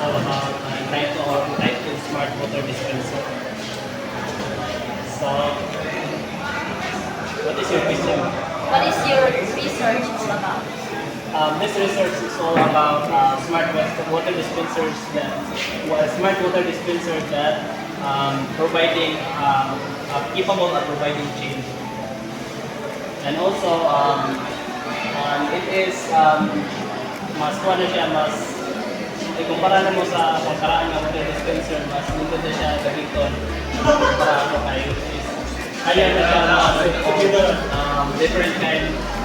all about type 2 smart water dispenser. So, what is your question? What is your research all about? This research is all about water dispensers smart water dispensers that providing capable of providing change. And also it is mas kuha na siya mas ikumpara na mo sa pagkaraan ng water dispenser mas nito na siya gamiton para ako kayo kaya na siya different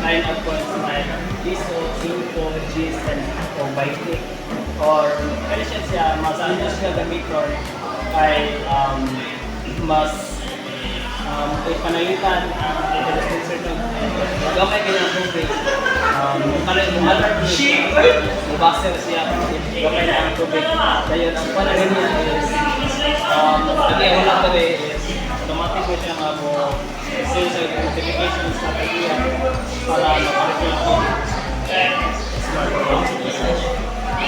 kind of points like ISO, INCO, GIS, and Vitic or kaya siya mas ano siya gamiton kay mas panalitan ang dispenser ng gamay kayo ng tubig muhalar po mubaser siya gamay na ang tubig dahil ang panagin niya is lagi wala ka rin is automatic mo siya nga mo sales and notifications na kaya para makareport ko smart home.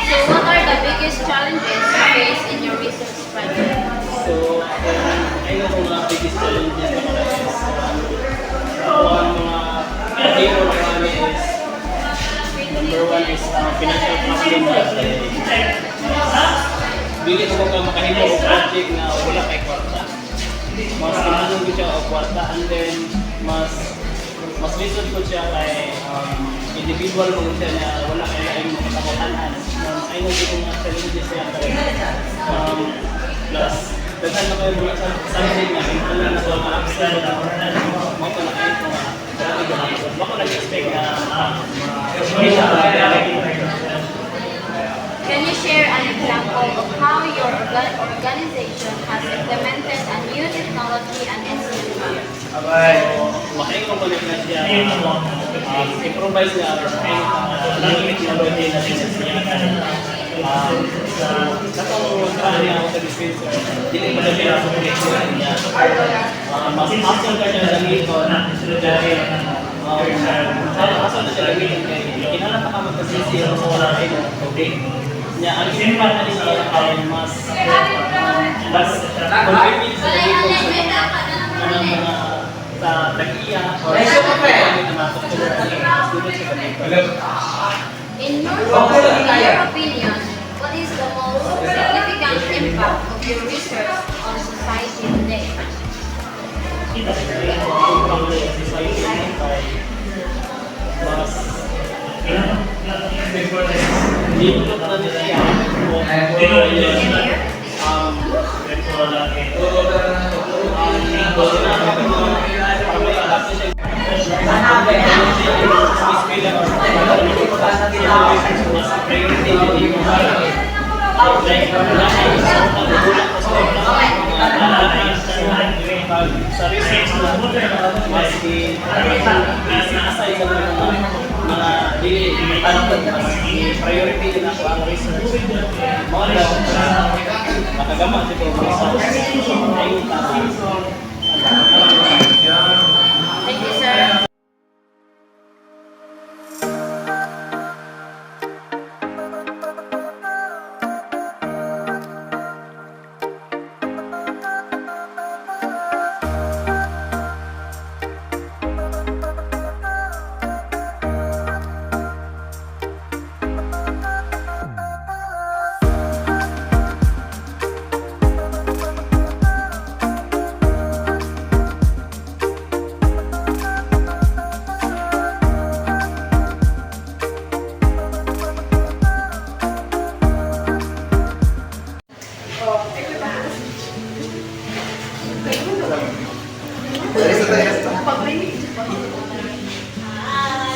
So what are the biggest challenges you face in your research project? So, I know kung mga biggest challenges na mga is ang mga zero na kami is number one is financial problem bili ko ka makahimo og project na wala kay kwarta mas kinahanglan ko siya og kwarta and then mas lisod ko siya kay individual mo siya na wala kay laing makatakutan I know ko mga challenges niya plus daghan na kayo mga something na wala na ko ma-accept mo ko na kayo kung grabe gahapon bako nag-expect na Can you share an example of how your organization has implemented a new technology and instrument? So, makaingon ko na siya improvise na new technology na sinasiyatan. Katong traan niya ako sa dispenser, hindi pa na siya sa connection niya. Mas action ka siya gamiton dahil action na siya gamiton kay kinala ka magkasisi sa wala kayo ng tubig. Ang isimpan na niya ay mas convenient sa gamiton sa mga sa tag-iya o sa mga students sa gamiton. In your opinion, what is the most significant impact of your research on society today? Sa research na mas i-assign sa mga priority din ako ang research. Mga nakagama dito ang research. Thank you, sir.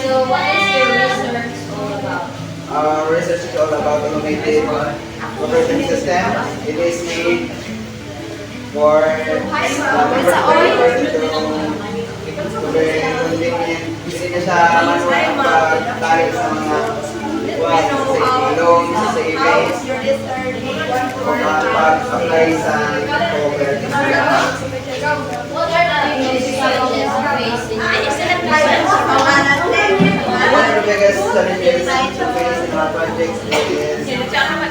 So what is your research all about? Our research is all about automated operating system. It is made for to very convenient. Kasi na siya pagtarik sa mga sa ilong, sa events, o pag-apply sa cover. What are the biggest challenges you face in your research? biggest challenges we face in our projects is time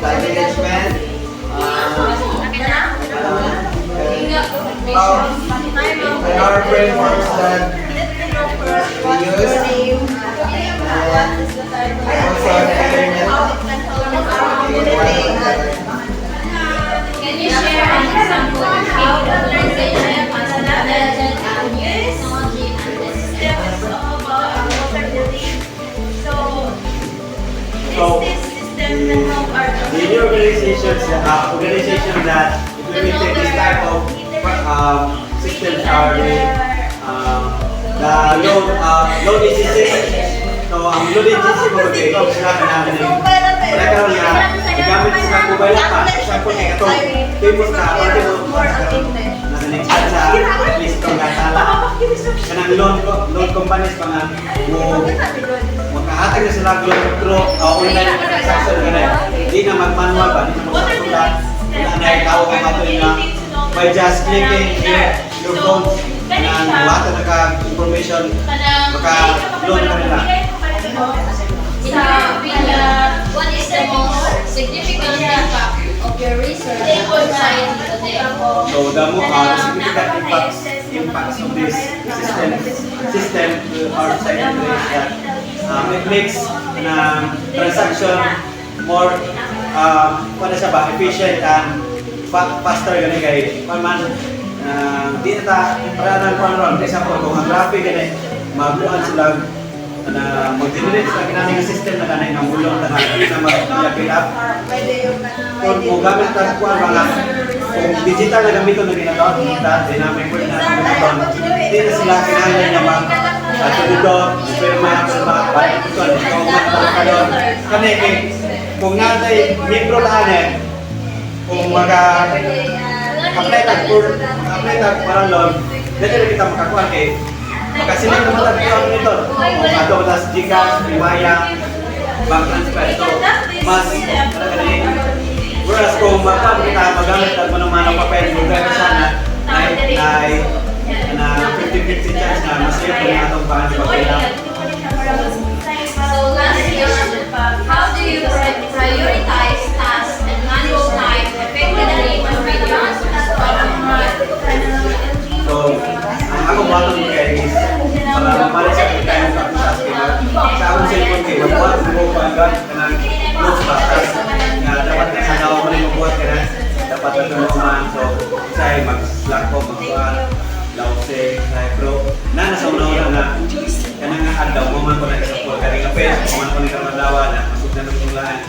management, and our frameworks that we use, and also the internet. Can you share an example of how the organization has intelligent and new technology and the systems? In your organizations, organization that implemented this type of systems are the loan agency. So, ang loan agency mo ito, sila ka namin nagkaroon na nagamit sa mobile pa. Example, kaya ito, famous na pati mo nag-next sa list ng gatala. Kanang loan companies pa nga makahatag na sila through online transaction ka na. Hindi na mag-manual ba, hindi na magpapasulat. Wala na itawag ang ato na by just clicking here, your phone, na lahat na naka-information, maka-loan ka nila. In your opinion, what is the most significant impact of your research on society today? So the significant impacts of this system to our society is that it makes transaction more efficient and faster gani kay man di na ta para nang for example kung ang traffic gani magbuan sila na mag-generate sa kinahanglan system na kanay ng bulong na mag-fill up. Kung gamit ta kuan mga kung digital na gamiton na ginagawa kita dynamic word na gamiton di na sila kinahanglan na mag dito perma kani kung natay libro lahanan kung apply tag para loan dito kita makakuha kay makasinig naman tayo nito kung ato tas Gcash, Maya, bank transfer so mas whereas kung kita magamit at manong papel lugar sana na 50-50 chance na mas yun kung atong pangan di papel So last year, how do you prioritize tasks and manage time effectively to reduce problem? so ang akong button kay is para malis sa tayo sa akong cellphone kay magbuhat mo pa ang kanang notes batas nga dapat na sa nawa mo rin magbuhat ka na dapat na tuluman so say mag-slack ko magbuhat lause say pro na nasa una na kanang adlaw mo man ko na sa pool kay kape mo man ko ni karadawa na masud na ng tulahan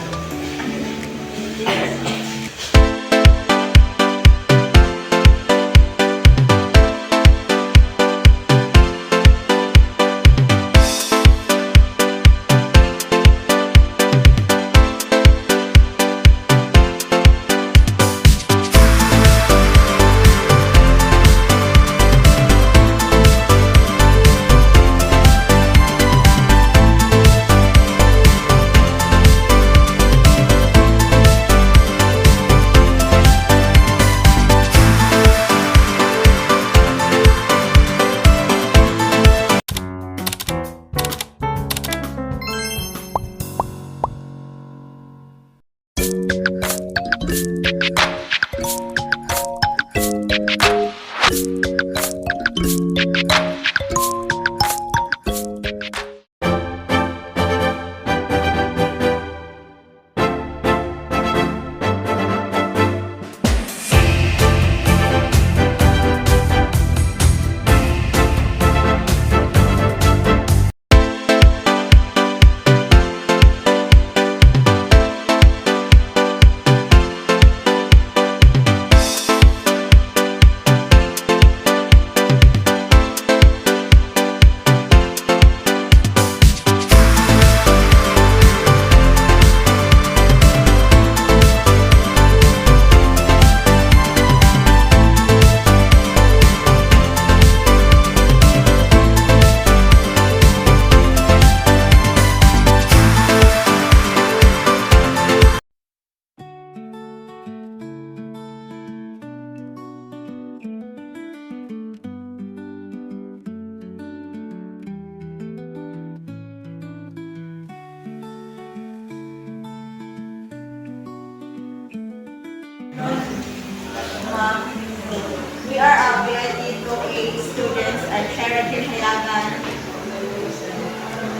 students at Sheraton Hilagan,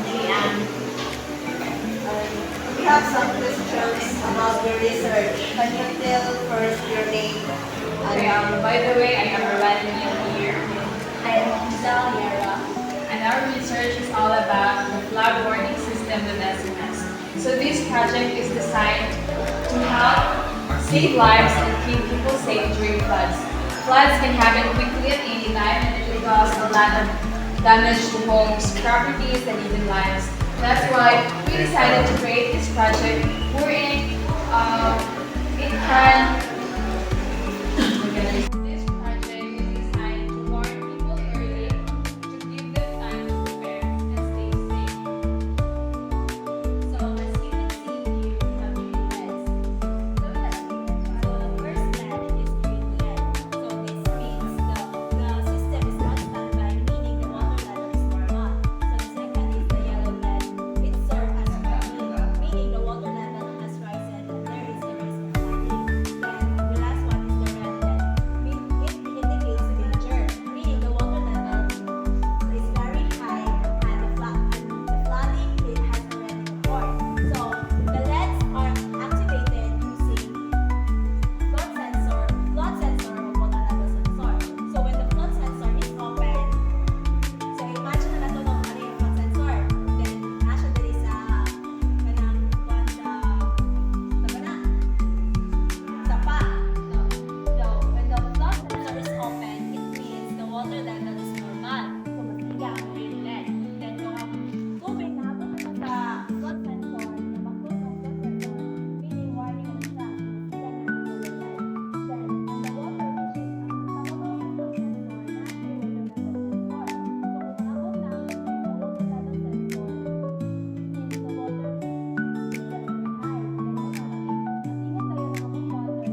GM. We have some questions about your research. Can you tell first your name? Okay, by the way, I am Arlene here, I am Giselle Yara. and our research is all about the flood warning system with SMS. So this project is designed to help save lives and keep people safe during floods. Floods can happen quickly at any time, and it will cause a lot of damage to homes, properties, and even lives. That's why we decided to create this project wherein it can this project is designed to warn people early to give them time to prepare and stay safe. So as you can see here, we have green LEDs. So the first LED is green LED. So this means the system is on standby, meaning the water level is normal. So the second is the yellow LED. It serves as warning, meaning the water level has risen and there is a risk of flooding. Then the last one is the red LED. It indicates danger, meaning the water level is very high and the flooding it has already occurred. So the LEDs are activated using flood sensor or water level sensor. So when the flood sensor is open, so imagine na nato ng ano yung flood sensor. Then nasa dali sa kanang kuwan sa bana. Sa pa. No. So when the flood sensor is open, it means the water level is normal. So masiga ang green LED. Then kung may nahabot naman sa flood sensor, na mag-close ang flood sensor, meaning warning na siya. Then the water which is ang flood sensor, nasa yung water level sensor. So kung naabot na ang water level sensor, means the water is very high. Then matingon tayo ng water,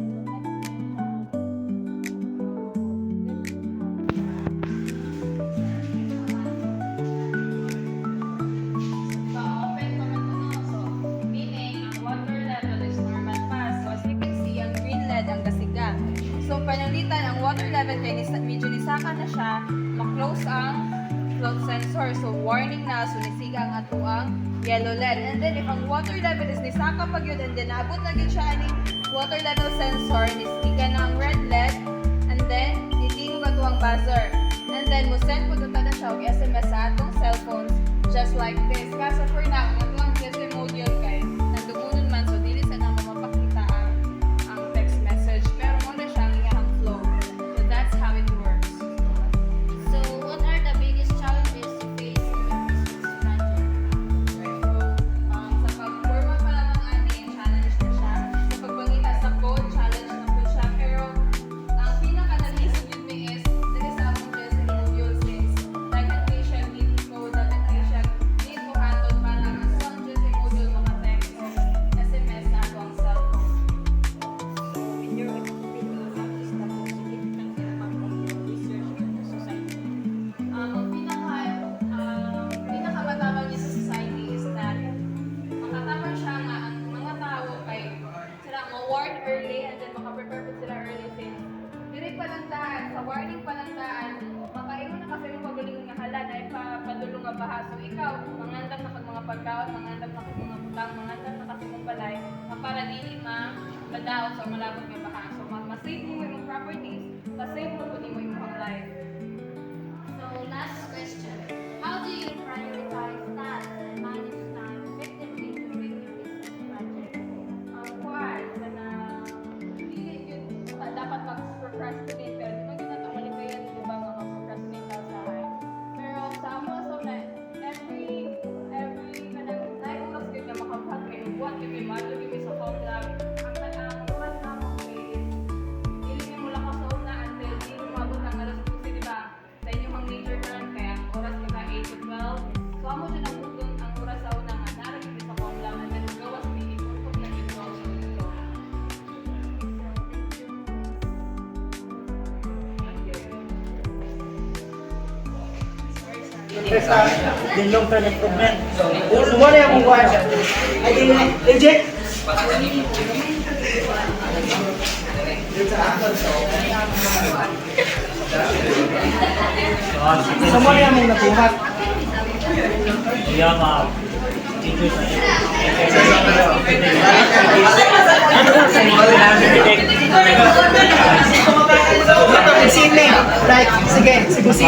So, open pa man to, no? So, meaning, ang water level is normal pa. So, as you can see, ang green LED ang kasiga. So, panalitan, ang water level kay medyo nisaka na siya, ma-close ang flood sensor. So, warning na, so nisiga ang ato ang yellow LED. And then, if ang water level is nisaka pag yun, and then naabot na yun siya aning water level sensor, nisiga na ang red LED, and then, nitingog ato ang buzzer. And then, mo send po na siya og SMS sa atong cellphones, just like this. Kaso for now, ang ato ang GSM module kay nagdugunon man, so dili sa na mapakita ang text message. Pero muna siya ang iyang flow. So that's how it works. So, what are the biggest challenges you face in your research project? So, sa pag-forma pa lang ang ani, challenge na siya. Sa pagbangita sa code, challenge na po siya. Pero, ang pinaka-nalisod yun may is, dili sa akong GSM module is, segmentation, need code, segmentation, need to handle para ang isang GSM module maka-text o SMS na ako ang cellphone. in your opinion, what is the most significant impact of your research on the society? Ang pinakamatabang niya sa society is that makatabang siya nga ang mga tao kay sila ma-warn early and then makaprepare po sila early since diri palantaan, sa warning palantaan, makaingon na kasi yung pagaling nga hala na ipapadulong nga baha. So ikaw, mangandam na kag mga pagkaon, mangandam na kag mga butang, mangandam na kasi mong balay, na para dili madaot sa malabot nga baha. So masave mo yung properties, masave mo po mo yung life. So, last question. How do you prioritize tasks and manage time effectively during your research project? Ang kuwan na dili yun dapat mag-procrastinate pero di man yun nato malikayan di ba nga mag-procrastinate sa usahay. Pero sa amo so na every kanang naay oras gyud na makabuhat kay buhat kay madto gyud sa home lab. Ang oras na mo is dili mo lang sa una until di umabot ang alas 12 di ba? Sa inyong ang major term kaya ang oras kita 8 to 12. So amo dyan ang bugton ang oras sa una nga nara gyud sa home lab and then gawas mi ipupot na gyud ko sa dito. Yung long-term improvement. So, wala yung kuha siya. Ay, di na. Legit? Dito sa akin, so, So mo na mong natuhat. We have teachers Sine, like, sige, sige.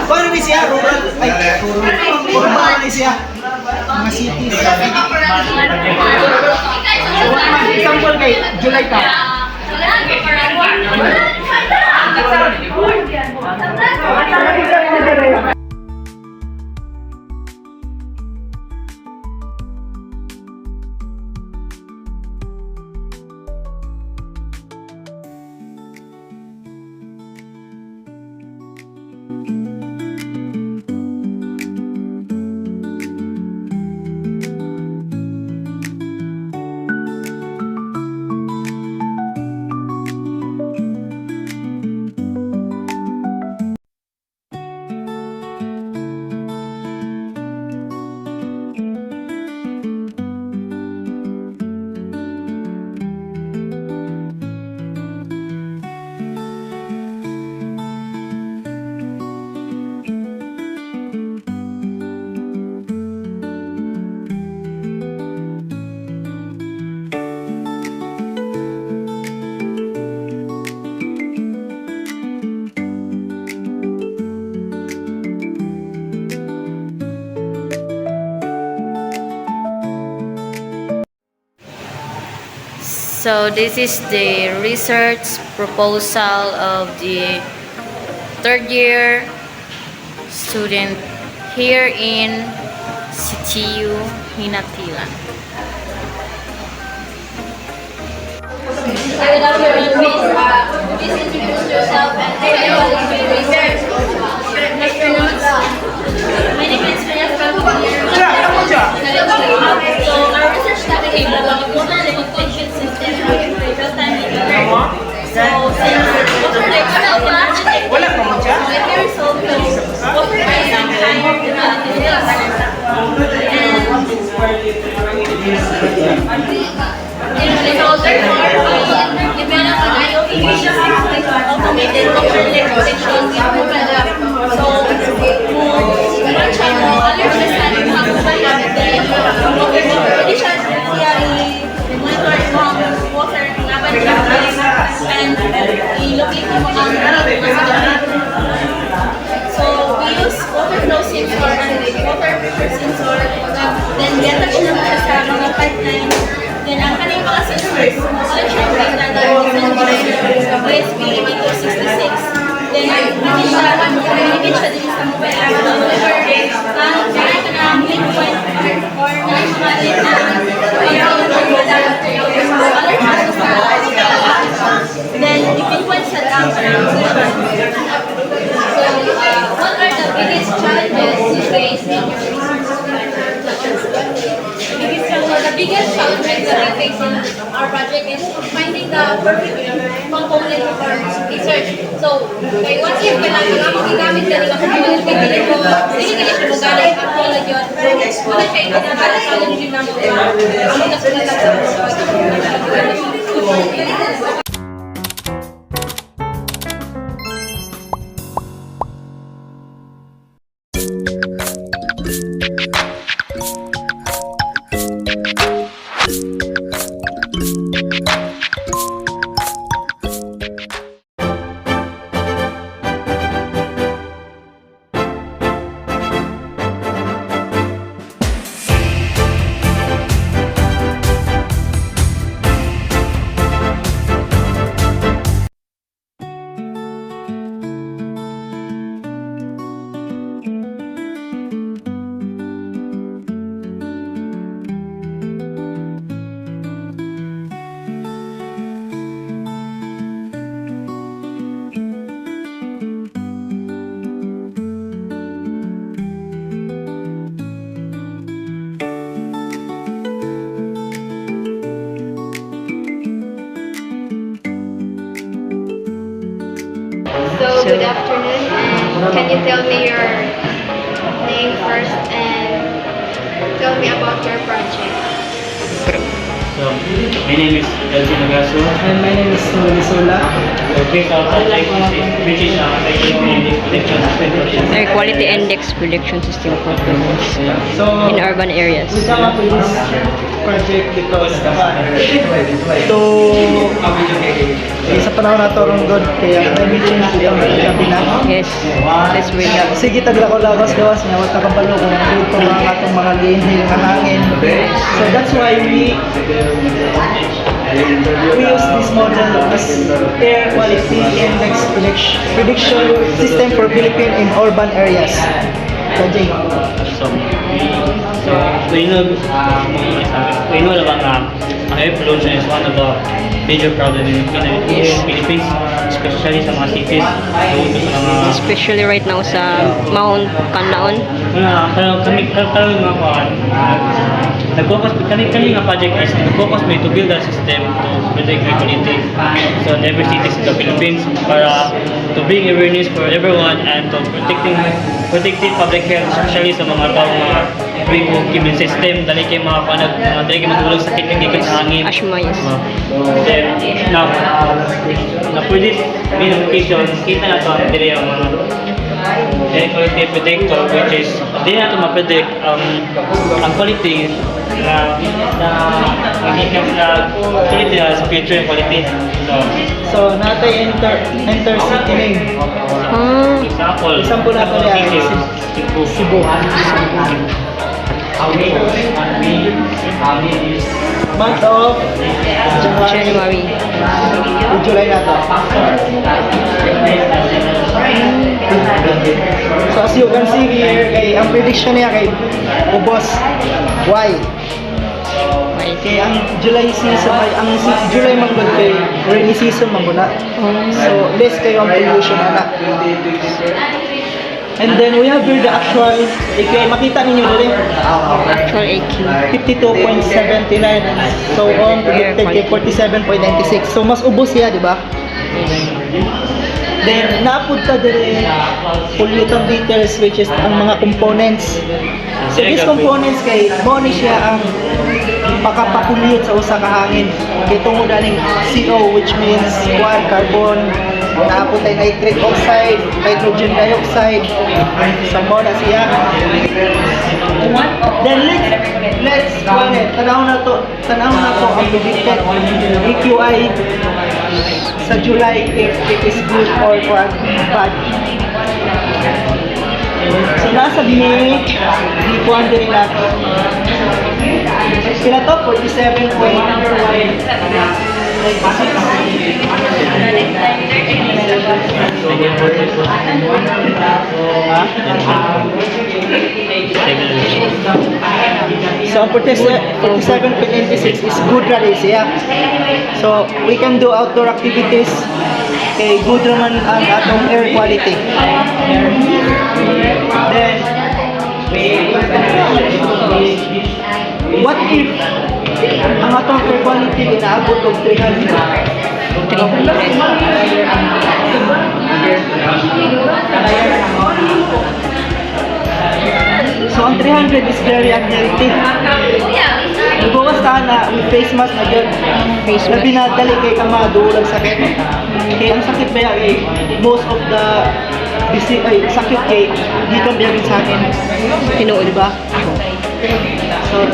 Paano ni siya? Rural? Ay, rural. Paano ni siya? Mga city. Example kay July ka. So this is the research proposal of the third year student here in CTU Hinatilan. Good afternoon, Miss. Please introduce yourself and tell me what is your research. Good afternoon. My name is Vanessa. So our research topic is about water liquefaction system. First time we heard. So since water liquefaction it here so water is higher so therefore we develop an IoT vision automated water liquefaction system. So one channel alert the standard how to gamit din pwede siya i-monitor ang water laban siya and i-locate mo ang so we use water flow sensor and water pressure sensor then i-attach naman siya sa mga pipeline then ang kanyang mga sensors alert siya yung data sa OSP 8266 then hindi siya communicate siya din sa mobile app whenever kaya ka na link point or na mga link na pag-download ng data alert siya sa then i-pinpoint sa app so what are the biggest challenges you face in your research? The biggest challenge that we face in our project is finding the perfect component of our research. So, kay once if kailangan nga magigamit ka nila kung ano pipili mo, hindi ka siya magaling ang tulad yun. Wala siya yung challenge yun namin. Ang nagsulatag sa So, good afternoon. Can you tell me your name first and tell me about your project? So, my name is Elgin Nagaso. And my name is Noli Sola. So, based on project which is Air quality index prediction system for buildings So, in urban areas. we come up with this project because sa panahon na to rong god kaya climate change dito gabi na. Yes, let's read up. Sige taglakaw-lawas gawas niya wala ka kabalo kung dito mga atong mga inhale nga hangin. So that's why we use this model as air quality index prediction system for Philippines in urban areas. Kajay. we know about air pollution is one of the major problems in the Philippines, especially sa mga cities. Especially right now sa Mount Canlaon. Kami nga po, nag-focus kami nga project is nag-focus may to build a system to predict air quality so in every cities in the Philippines para to bring awareness for everyone and to protecting public health, especially sa mga tao mga weak immune system, dali kayo dali kayo matulog sa sakit ng gikan sa hangin. Asthma, yes. Then, now, for this application, kita na ito ang dili ang mga air quality predictor, which is di na ito ma-predict ang quality na quality na sa future yung quality. So natay intercity lane. Example na ito niya Cebu. Month of January. July na to. So as you can see here, kay ang prediction niya kay ubos. Why? Kay ang July season, ang July manggod kay rainy season manggod na. So less kayo ang pollution na. And then we have here the actual, kay makita ninyo dali. Actual AQ. 52.79 so on predicted kay 47.96. So mas ubos siya, di ba? Then napunta din pollutant details which is ang mga components. So these components kay mo ni siya ang makapapollute sa usa ka hangin. Kay tungod aning CO which means carbon, naaputay nitric oxide, nitrogen dioxide. So mo na siya. Then let's tanaw na po ang predicted AQI sa July if it is good or bad. So nasa May, di po ang din natin. Sila to, 47.96. So ang 47.96 is good rally siya. So we can do outdoor activities kay good naman ang atong air quality. Then what if ang atong air quality inaabot og 300? So ang 300 is very unhealthy. Bukas na with face mask na yun. Labi na dali kay kang madulang sakit. Kaya ang sakit ba ay most of the sakit kay di ka biyagin sa akin. Tinuod ba? So,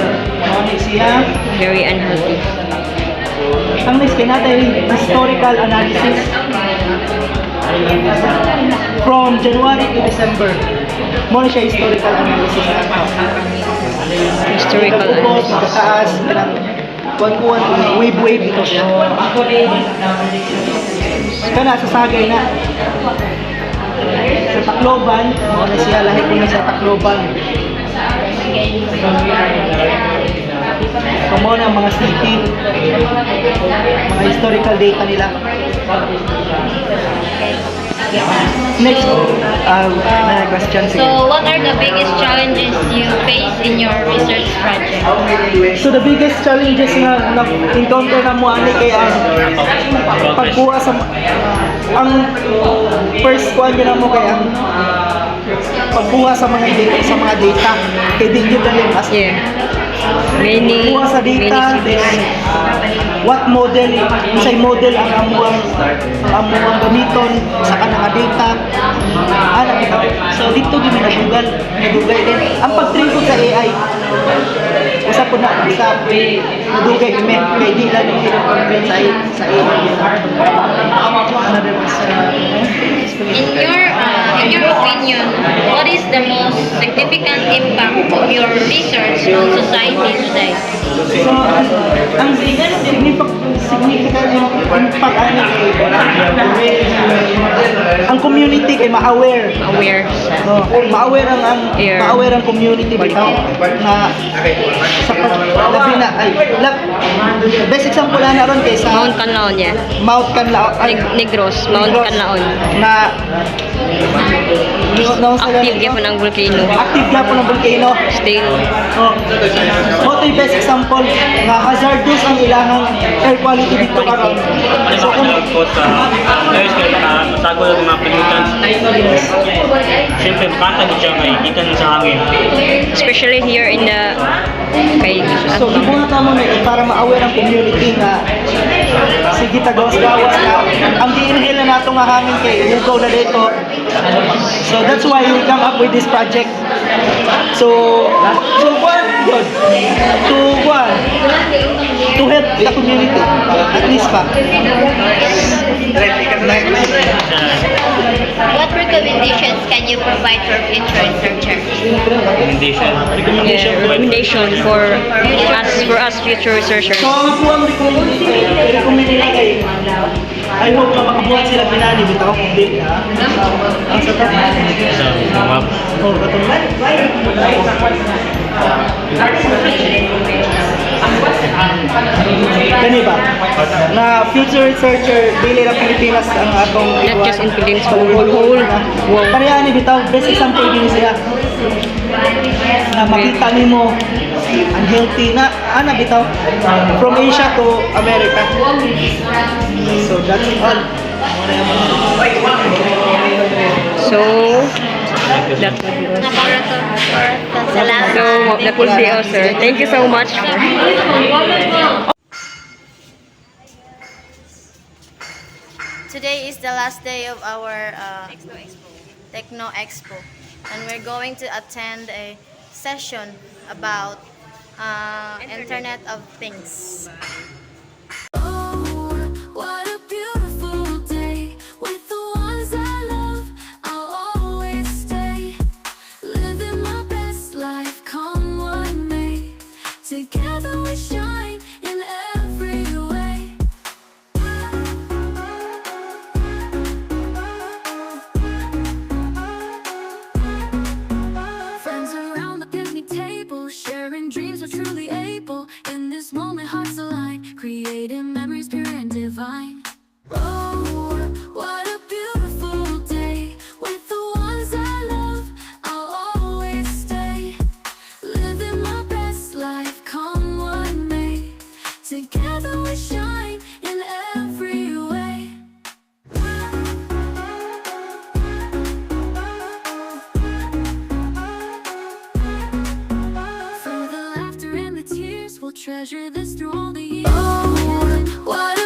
siya. Very unhealthy. Ang next kay natin historical analysis from January to December. Mo na siya historical analysis na ito. Historical analysis. Magkataas, kuwan wave ito siya. Kana sa Sagay na. Sa Tacloban, mo na siya, lahi ko na sa Tacloban. So mo na ang mga city, mga historical data nila. Next, question sige. So, what are the biggest challenges you face in your research project? So the biggest challenges na encounter na mo ani kay ang pagkuha sa ang first kuan na mo kay ang pagkuha sa mga data kay di gyud dali as Many- kuha sa many data, CDs. then what model, unsay model ang amuang gamiton sa kanang data. Ana bitaw. So dito gyud nadugay din. Ang pag-train ko sa AI usa po na sa nadugay men kay di lang yung pinapagpil sa AI. Another was In your opinion, what is the most significant impact of your research on society today? so ang significant impact ano ang community kay ma-aware. Aware sa So, ma-aware Yeah. ma-aware ang community bitaw na sa labi na ay best example na ron kay sa Mount Canlaon niya. Mount Canlaon Negros, Mount Canlaon. na Active gyapon ang volcano. active na po ng volcano. Still Oh, mo to best example nga hazardous ang ilahang air quality dito karon. So kung Quote sa guys kaya matago ng mga pollutants. Siyempre, baka din siya may gikan sa hangin. especially here in the kay so ibuhat na mo para ma-aware ang community nga sige tagawas-gawas na ang di-inhale na nato nga hangin kay ugaw na dito. So that's why we come up with this project. So what? Good. To help the community at least pa. What recommendations can you provide for future researchers? recommendation for us future researchers. So ang po ang recommend nila kay I hope na makabuhat sila pinani bitaw din ha. Ang sa Oh, katong Kani ba? Na future researcher dili ra Pilipinas ang atong Not just in Philippines, whole world. Pareha ni bitaw best example din siya. Na makita nimo unhealthy na ana bitaw from Asia to America. So that's all. So that would be all. Salamat. So that would be all, sir. Thank you so much for Today is the last day of our Techno Expo, and we're going to attend a session about Internet of Things. What a beautiful day with the ones I love. I'll always stay living my best life. Come what may, together we shine in every way. Friends around the picnic table, sharing dreams, we're truly able. In this moment, hearts align, creating memories pure and divine. Oh, what a beautiful day with the ones I love. I'll always stay living my best life. Come what may, together we shine in every way. For the laughter and the tears, we'll treasure this through all the years. Oh, what